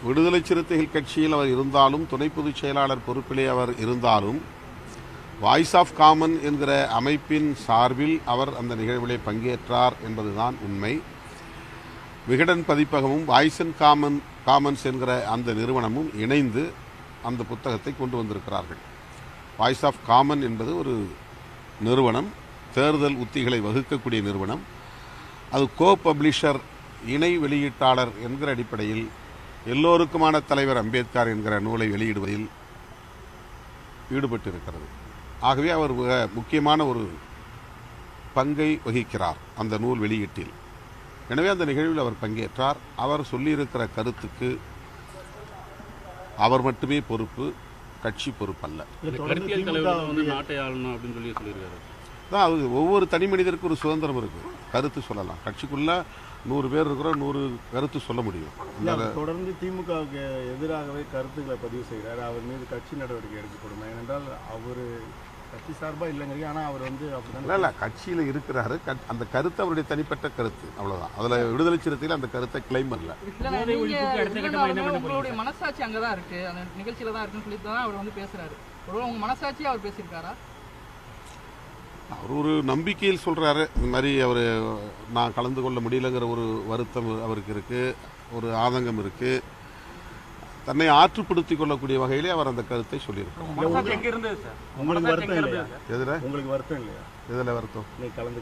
விடுதலை சிறுத்தைகள் கட்சியில் அவர் இருந்தாலும், துணை பொதுச் செயலாளர் பொறுப்பிலே அவர் இருந்தாலும், வாய்ஸ் ஆஃப் காமன் என்கிற அமைப்பின் சார்பில் அவர் அந்த நிகழ்விலே பங்கேற்றார் என்பதுதான் உண்மை. விகடன் பதிப்பகமும் வாய்ஸ் அண்ட் காமன்ஸ் என்கிற அந்த நிறுவனமும் இணைந்து அந்த புத்தகத்தை கொண்டு வந்திருக்கிறார்கள். வாய்ஸ் ஆஃப் காமன் என்பது ஒரு நிறுவனம், தேர்தல் உத்திகளை வகுக்கக்கூடிய நிறுவனம். அது கோ பப்ளிஷர், இணை வெளியீட்டாளர் என்கிற அடிப்படையில் எல்லோருக்குமான தலைவர் அம்பேத்கர் என்கிற நூலை வெளியிடுவதில் ஈடுபட்டிருக்கிறது. ஆகவே அவர் முக்கியமான ஒரு பங்கை வகிக்கிறார் அந்த நூல் வெளியீட்டில். எனவே அந்த நிகழ்வில் அவர் பங்கேற்றார். அவர் சொல்லியிருக்கிற கருத்துக்கு அவர் மட்டுமே பொறுப்பு, கட்சி பொறுப்பல்ல. அது ஒவ்வொரு தனி மனிதருக்கு ஒரு சுதந்திரம் இருக்கு, கருத்து சொல்லலாம். கட்சிக்குள்ள 100 பேர் இருக்கிறோம், 100 கருத்து சொல்ல முடியும். தொடர்ந்து திமுகவுக்கு எதிராகவே கருத்துக்களை பதிவு செய்கிறார். அவர் மீது கட்சி நடவடிக்கை எடுக்கப்படும். ஏனென்றால் அவர் கட்சி சார்பாக இல்லைங்க, ஆனால் அவர் இல்லை கட்சியில் இருக்கிறாரு. அந்த கருத்து அவருடைய தனிப்பட்ட கருத்து, அவ்வளோதான். அதில் விடுதலை சிறுத்தையில் அந்த கருத்தை கிளைம் பண்ணல. உங்களுடைய மனசாட்சி அங்கே தான் இருக்கு, அந்த நிகழ்ச்சியில தான் இருக்குன்னு சொல்லி தான் அவர் பேசுறாரு. உங்க மனசாட்சி அவர் பேசியிருக்காரா? அவர் ஒரு நம்பிக்கையில் சொல்கிறாரு. இந்த மாதிரி அவர் நான் கலந்து கொள்ள முடியலங்கிற ஒரு வருத்தம் அவருக்கு இருக்குது, ஒரு ஆதங்கம் இருக்குது. தன்னை ஆற்றுப்படுத்திக் கொள்ளக்கூடிய வகையிலே அவர் அந்த கருத்தை சொல்லியிருக்கார். உங்களுக்கு வருத்தம் இல்லையா? எதில் வருத்தம்?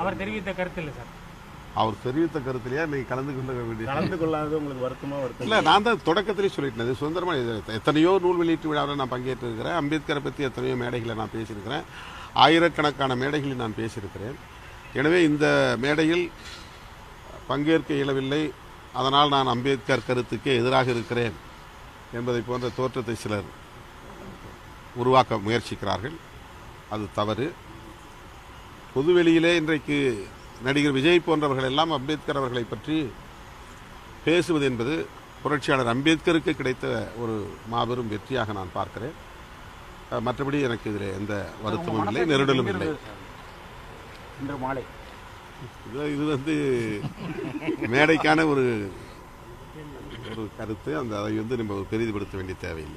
அவர் தெரிவித்த கருத்து இல்லை சார். அவர் தெரிவித்த கருத்துலையா இன்னைக்கு கலந்து கொள்ளாத உங்களுக்கு வருத்தமா? வருத்தம் இல்லை, நான் தான் தொடக்கத்திலே சொல்லிட்டேன். இது சுதந்திரமாக எத்தனையோ நூல் வெளியீட்டு விழாவில் நான் பங்கேற்றிருக்கிறேன். அம்பேத்கரை பற்றி எத்தனையோ மேடைகளை நான் பேசியிருக்கிறேன். ஆயிரக்கணக்கான மேடைகளில் நான் பேசியிருக்கிறேன். எனவே இந்த மேடையில் பங்கேற்க இயலவில்லை, அதனால் நான் அம்பேத்கர் கருத்துக்கே எதிராக இருக்கிறேன் என்பதை போன்ற தோற்றத்தை சிலர் உருவாக்க முயற்சிக்கிறார்கள். அது தவறு. பொதுவெளியிலே இன்றைக்கு நடிகர் விஜய் போன்றவர்கள் எல்லாம் அம்பேத்கர் அவர்களை பற்றி பேசுவது என்பது புரட்சியாளர் அம்பேத்கருக்கு கிடைத்த ஒரு மாபெரும் வெற்றியாக நான் பார்க்கிறேன். மற்றபடி எனக்கு இதில் எந்த வருத்தமும் இல்லை, நெருடலும் இல்லை. இன்று மாலை இது மேடைக்கான ஒரு கருத்து. அதை நம்ம பெரிதுபடுத்த வேண்டிய தேவையில்லை.